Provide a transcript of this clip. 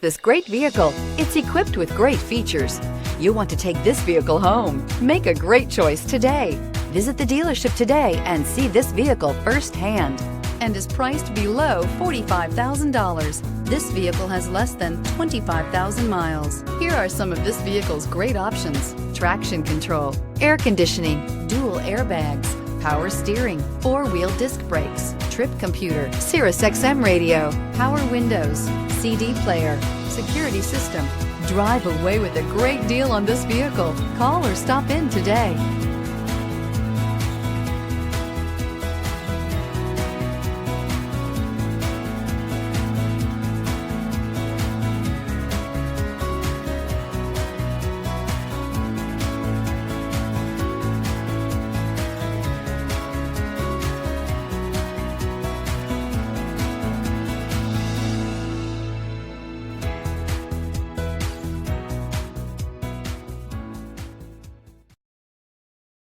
This great vehicle. It's equipped with great features. You want to take this vehicle home. Make a great choice today. Visit the dealership today and see this vehicle firsthand, and is priced below $45,000. This vehicle has less than 25,000 miles. Here are some of this vehicle's great options: traction control, air conditioning, dual airbags, power steering, four-wheel disc brakes, trip computer, Sirius XM radio, power windows, CD player, security system. Drive away with a great deal on this vehicle. Call or stop in today.